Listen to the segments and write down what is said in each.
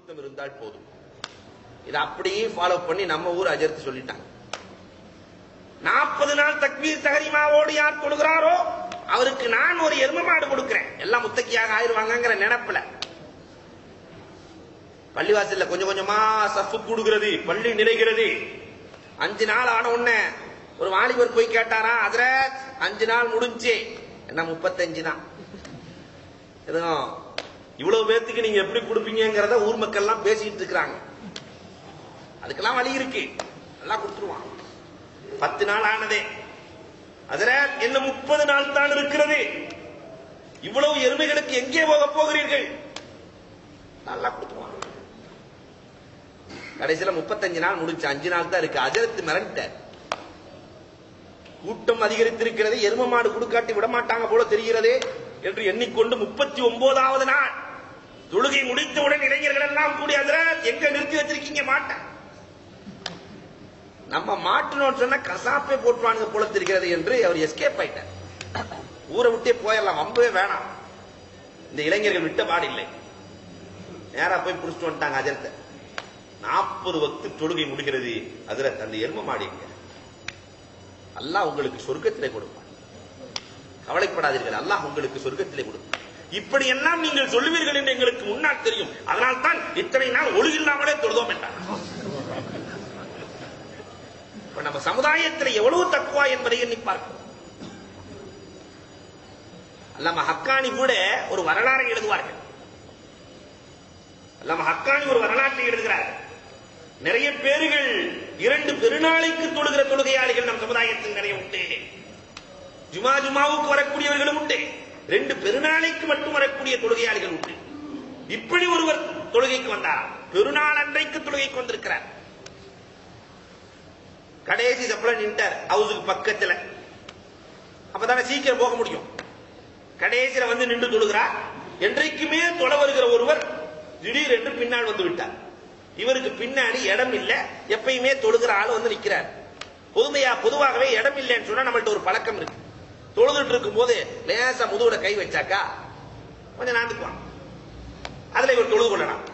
பொருத்தம் இருந்தால் போதும். இதை அப்படியே ஃபாலோ பண்ணி நம்ம ஊர் அஜர்த்து சொல்லிட்டாங்க. 40 நாள் தக்பீர் தஹரீமாவோடு யார் தொழுகிறாரோ அவருக்கு நான் ஒரு எரும மாடு கொடுக்கிறேன், எல்லாம் முத்தக்கியாக ஆயிருவாங்கிற நினைப்புல பள்ளிவாசல்ல கொஞ்சம் கொஞ்சமா சஃப்பு கூடுகிறது, பள்ளி நிறைகிறது. 5 நாள் ஆன உடனே ஒரு வாலிபர் போய் கேட்டாரா, ஹஜ்ரத் 5 நாள் முடிஞ்சு என்ன 35 தான், இவ்வளவு பேத்துக்கு நீங்க எப்படி கொடுப்பீங்கிறத ஊர் மக்கள் எல்லாம் பேசிட்டு இருக்கிறாங்க. அதுக்கெல்லாம் வழி இருக்கு, எல்லாம் கொடுத்துருவான். 10 நாள் ஆனதே, ஹஜ்ரத் என்ன 30 நாள் தான் இருக்கிறது, இவ்வளவு எருமைகளுக்கு எங்கே போக போகிறீர்கள், நல்லா கொடுத்துருவான். கடைசியில 35 நாள் முடிச்சு 5 நாள் தான் இருக்கு. ஹஜ்ரத் மிரண்டார், கூட்டம் அதிகரித்திருக்கிறது, எரும மாடு கொடுக்காட்டி விட மாட்டாங்க போல தெரிகிறது என்று எண்ணிக்கொண்டு 39வது நாள் தொழுகை முடித்தவுடன் இளைஞர்கள் எல்லாம் கூடி, ஹஜ்ரத் எங்க நிறுத்தி வச்சிருக்கீங்க மாட்ட, நம்ம மாட்டணும் சொன்னா கசாப்பே போட்டுவாங்க போல தெரிகிறது என்று அவர் எஸ்கேப் ஆயிட்டார். ஊரை விட்டே போயிடலாம், வம்பவே வேணாம். இந்த இளைஞர்கள் விட்ட பாடில்லை, நேரா போய் புடிச்சிட்டு வந்துட்டாங்க ஹஜ்ரத். 40 வக்து தொழுகை முடிகிறது. ஹஜ்ரத் அந்த எரும மாடிங்க அல்லாஹ் உங்களுக்கு சொர்க்கத்திலே கொடுப்பான், கவலைப்படாதீர்கள், அல்லாஹ் உங்களுக்கு சொர்க்கத்திலே கொடுப்பான். இப்படி எல்லாம் நீங்கள் சொல்லுவீர்கள் என்று எங்களுக்கு முன்னால் தெரியும், அதனால் தான் இத்தனை நாள் ஒளி இல்லாமலே தொழுதோம் என்றார். நம்ம சமுதாயத்தில் எவ்வளவு தக்குவா என்பதை எண்ணி பார்க்கிறோம். அல்லாம ஹக்கானி கூட ஒரு வரலாறை எழுதுவார்கள். அல்லாம ஹக்கானி ஒரு வரலாற்றை எழுதுகிறார்கள். நிறைய பேர்கள் 2 பெருநாளைக்கு தொழுகிற தொழுகையாளிகள் நம் சமுதாயத்தில் நிறைய உண்டு. ஜுமாவுக்கு வரக்கூடியவர்களும் உண்டு, 2 பெருநாளைக்கு மட்டும் வரக்கூடிய தொழுகையாளிகள் உண்டு. இப்படி ஒருவர் தொழுகைக்கு வந்தார், பெருநாள் அன்றைக்கு தொழுகைக்கு வந்திருக்கிறார். கடைசி தப்புல நின்றார் ஹவுஸுக்கு பக்கத்துல, அப்பதானே சீக்கிரம் போக முடியும். கடைசியில வந்து நின்று தொழுகிறார். என்றைக்குமே தொழ வருகிற ஒருவர் திடீரென்று பின்னால் வந்து விட்டார். இவருக்கு பின்னாடி இடம் இல்ல, எப்பயுமே தொழுகிற ஆள் வந்து நிக்கிறார். பொதுவாகவே இடம் இல்லைன்னு சொன்னா நம்மள்ட்ட ஒரு பழக்கம் இருக்கு, தொழுதுட்டு இருக்கும் போது லேசா முதுகுல கை வச்சாக்கா கொஞ்சம் நாந்துக்குவான், அதுல இவர் தொழுது கொள்ளலாம்.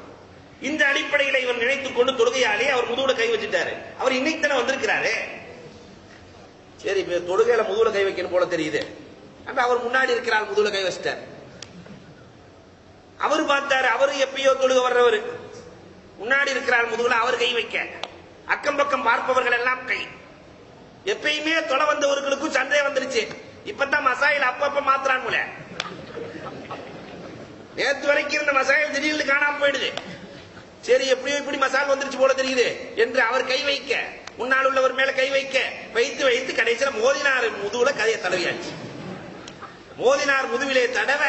இந்த அடிப்படையில் இவர் நினைத்துக் கொண்டு தொழுகையாலே அவர் முதுகுல கை வச்சுட்டாரு. அவர் இன்னைக்கு வந்திருக்கிறாரு, சரி தொழுகையில முதுகுல கை வைக்கணும் போல தெரியுது, அவர் முன்னாடி இருக்கிறார் முதுகுல கை வச்சிட்டார். அவர் பார்த்தாரு, அவரு எப்பயோ தொழுக வர்றவர், முன்னாடி இருக்கிறார் முதுகுல அவர் கை வைக்க, அக்கம் பக்கம் பார்ப்பவர்கள் எல்லாம் கை. எப்பயுமே தொலை வந்தவர்களுக்கும் சந்தேகம் வந்துருச்சு, இப்பதான் மசாயில் அப்பப்ப மாத்துறான் போல, நேற்று வரைக்கும் இருந்த மசாயில் திடீர்னு காணாம போயிடுது. சரி எப்படியோ இப்படி மசால் வந்துருச்சு போல தெரியுது என்று அவர் கை வைக்க, முன்னால் உள்ளவர் மேல கை வைக்க, வைத்து வைத்து கடைசியில மோதினார் முதுகுல கதையை தடவியாச்சு. மோதினார் முதுவிலே தடவ,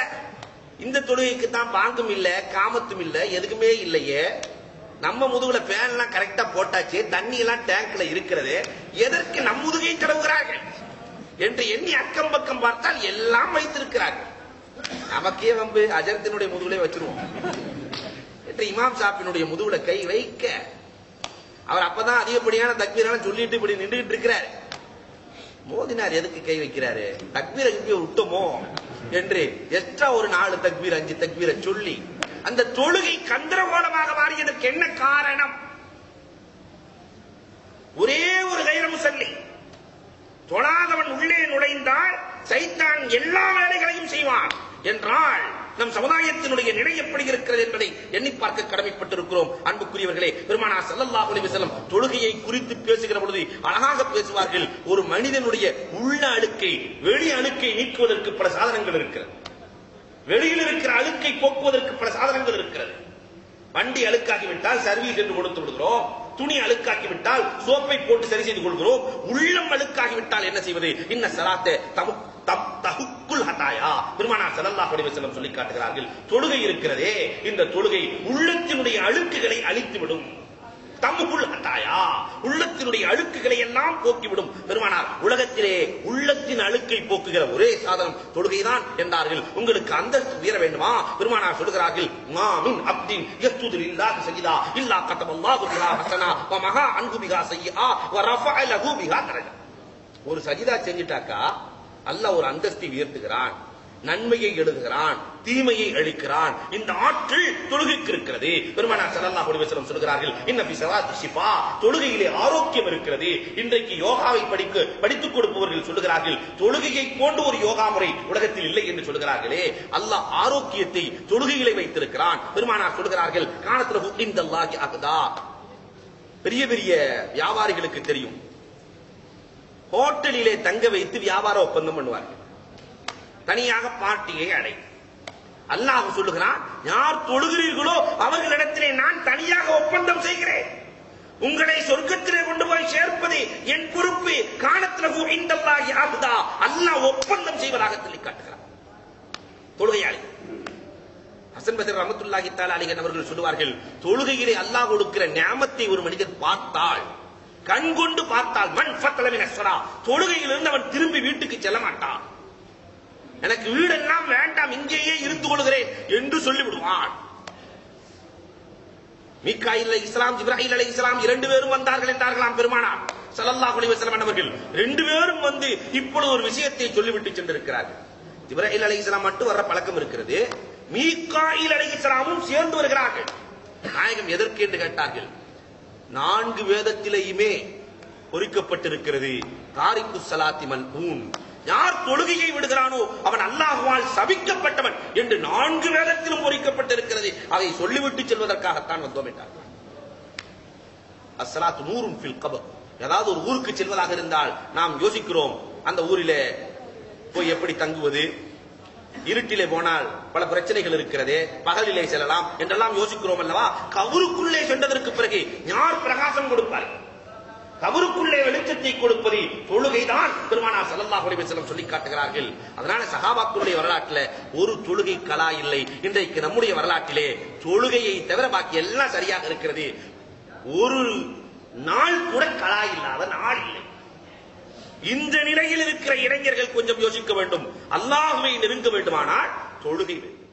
இந்த தொழுகைக்கு தான் பாங்கும் இல்ல, காமத்தும் இல்ல, எதுக்குமே இல்லையே, நம்ம முதுகுல பேன் எல்லாம் கரெக்டா போட்டாச்சு, தண்ணி எல்லாம் டேங்க்ல இருக்கிறது, எதற்கு நம் முதுகை தடவுகிறார்கள் என்று எண்ணி அக்கம் பக்கம் பார்த்தால் எல்லாம் வைத்திருக்கிறார்கள். நமக்கே வம்பு, அஜர்த்தினுடைய முதுகுலே வச்சிருவோம் என்று இமாம் சாப்பினுடைய முதுகுல கை வைக்க, அவர் அப்பதான் அதிகப்படியான தக்பீரெல்லாம் சொல்லிட்டு இப்படி நின்றுகிட்டு இருக்கிறார். மோதினார் எதுக்கு கை வைக்கிறாரு, தக்பீரை விட்டோமோ என்று எக்ஸ்ட்ரா ஒரு 4 தக்பீர் 5 தக்பீரை சொல்லி அந்த தொழுகை கந்தரகோலமாக மாறியதற்கு என்ன காரணம்? ஒரே ஒரு கைர முஸல்லி, தொழாதவன் உள்ளே நுழைந்தால் சைத்தான் எல்லா வேலைகளையும் செய்வான் என்றால் நம் சமுதாயத்தினுடைய நிலை எப்படி இருக்கிறது என்பதை எண்ணி பார்க்க கடமைப்பட்டிருக்கிறோம். அன்புக்குரியவர்களே, பெருமானார் ஸல்லல்லாஹு அலைஹி வஸல்லம் தொழுகையை குறித்து பேசுகிற பொழுது அழகாக பேசுவார்கள். ஒரு மனிதனுடைய உள்ள அழுக்கை வெளி அழுக்கை நீக்குவதற்கு பல சாதனங்கள் இருக்கிறது, வெளியில் இருக்கிற அழுக்கை போக்குவதற்கு பல சாதனங்கள் இருக்கிறது. வண்டி அழுக்காகிவிட்டால் சர்வீஸ் என்று கொடுத்து விடுகிறோம், துணி அழுக்காகிவிட்டால் சோப்பை போட்டு சரி செய்து கொள்கிறோம். உள்ளம் அழுக்காகிவிட்டால் என்ன செய்வது? இன்ன ஸலாத்தை தஹுக்குல் ஹதாயா, பெருமானார் ஸல்லல்லாஹு அலைஹி வஸல்லம் சொல்லி காட்டுகிறார்கள். தொழுகை இருக்கிறதே, இந்த தொழுகை உள்ளத்தினுடைய அழுக்குகளை அழித்துவிடும். தமுகுல் ஹதாயா, உள்ளத்தினுடைய அழுக்குகளை எல்லாம் போக்கிவிடும். பெருமானார் உலகத்திலே உள்ளத்தின் அழுக்கை போக்குகிற ஒரே சாதனம் தொழுகைதான் என்றார்கள். உங்களுக்கு அந்தஸ்து உயர வேண்டுமா? பெருமானார் சொல்கிறார்கள், மா மின் அப்தின் யஸ்ஜுது லில்லாஹி சஜிதா இல்லா கதபல்லாஹு பிஹா ஹஸனா வ மஹா அன்ஹு பிஹா ஸய்யிஆ வ ரஃபஅ லஹு பிஹா தரஜா. ஒரு சஜிதா செஞ்சிட்டாக்கா அல்லாஹ் ஒரு அந்தஸ்தை உயர்த்துகிறான், நன்மையை எழுதுகிறான், தீமையை அழிக்கிறான். இந்த ஆற்றல் தொழுகைக்கு இருக்கிறது. பெருமானார் ஸல்லல்லாஹு அலைஹி வஸல்லம் சொல்கிறார்கள், இன்ன ஃபி ஸலாத்தி ஷிஃபா, தொழுகையிலே ஆரோக்கியம் இருக்கிறது. இன்றைக்கு யோகாவை படித்துக் கொடுப்பவர்கள் சொல்லுகிறார்கள், தொழுகையை போன்ற ஒரு யோகா முறை உலகத்தில் இல்லை என்று சொல்கிறார்களே. அல்லாஹ் ஆரோக்கியத்தை தொழுகையிலே வைத்திருக்கிறான். பெருமானார் சொல்கிறார்கள், கானத்துல இன்தல்லாஹி அக்தா. பெரிய பெரிய வியாபாரிகளுக்கு தெரியும், ஹோட்டலிலே தங்க வைத்து வியாபார ஒப்பந்தம் பண்ணுவார்கள், தனியாக பார்ட்டியை அடை. அல்லாஹ் சொல்லுகிறான், யார் தொழுகிறீர்களோ அவர்களிடத்திலே நான் தனியாக ஒப்பந்தம் செய்கிறேன். உங்களை சொர்க்கத்திலே கொண்டு போய் சேர்ப்பது என் பொறுப்பு. கானத்லஹு இன்தல்லாஹி அஹ்தா. அல்லாஹ் ஒப்பந்தம் செய்வதாக சொல்லி காட்டுகிறார். தொழுகையாளி ஹசன் பஸ்ரி ரஹ்மத்துல்லாஹி தஆலா அலைஹி அவர்கள் சொல்லுவார்கள், தொழுகையிலே அல்லாஹ் கொடுக்கிற நியாமத்தை ஒரு மனிதன் பார்த்தால், கண் கொண்டு பார்த்தால், மன் ஃபத்தல மின ஸலா, தொழுகையிலிருந்து அவன் திரும்பி வீட்டுக்கு செல்ல மாட்டான். எனக்கு வீடெல்லாம் வேண்டாம், இங்கேயே இருந்து கொள்கிறேன் என்று சொல்லிவிடுவான். மீகாயில் அலைஹிஸ்ஸலாம், ஜிப்ராயில் அலைஹிஸ்ஸலாம் 2 பேரும் வந்தார்கள் என்றார்களாம் பெருமானார் ஸல்லல்லாஹு அலைஹி வஸல்லம் அவர்கள். 2 பேரும் வந்து இப்பொழுது ஒரு விஷயத்தை சொல்லிவிட்டு சென்றிருக்கிறார்கள். ஜிப்ராயில் அலைஹிஸ்ஸலாம் மட்டும் வர்ற பழக்கம் இருக்கிறது, மீகாயில் அலைஹிஸ்ஸலாமும் சேர்ந்து வருகிறார்கள். நாயகம் எதற்கு என்று கேட்டார்கள். 4 வேதத்திலேயுமே பொறிக்கப்பட்டிருக்கிறது, தாரிக்கு ஸலாத்தி மல்ஊன், யார் தொழுகையை விடுகிறானோ அவன் அல்லாஹ்வால் சபிக்கப்பட்டவன் என்று 4 வேதத்திலும் பொறிக்கப்பட்டிருக்கிறது. அதை சொல்லிவிட்டு செல்வதற்காகத்தான் வந்தோம் என்றார். அஸ்ஸலாத்து நூருன் ஃபில் கபர். ஏதாவது ஒரு ஊருக்கு செல்வதாக இருந்தால் நாம் யோசிக்கிறோம், அந்த ஊரிலே போய் எப்படி தங்குவது, இருட்டிலே போனால் பல பிரச்சனைகள் இருக்கிறதே, பகலிலே செல்லலாம் என்றெல்லாம் யோசிக்கிறோம் அல்லவா. கபருக்குள்ளே சென்றதற்கு பிறகு யார் பிரகாசம் கொடுப்பார்? கபருக்குள்ளே வெளிச்சத்தை கொடுப்பது தொழுகைதான். பெருமானார் ஸல்லல்லாஹு அலைஹி வஸல்லம் சொல்லி காட்டுகிறார்கள். அதனால சஹாபாக்களுடைய வரலாற்றில் ஒரு தொழுகை கலா இல்லை. இன்றைக்கு நம்முடைய வரலாற்றிலே தொழுகையை தவிர பாக்கி எல்லாம் சரியாக இருக்கிறது. ஒரு நாள் கூட கலா இல்லாத நாள் இல்லை. இந்த நிலையில் இருக்கிற இளைஞர்கள் கொஞ்சம் யோசிக்க வேண்டும். அல்லாஹ்வை நெருங்க வேண்டுமானால் தொழுகை வேண்டும்.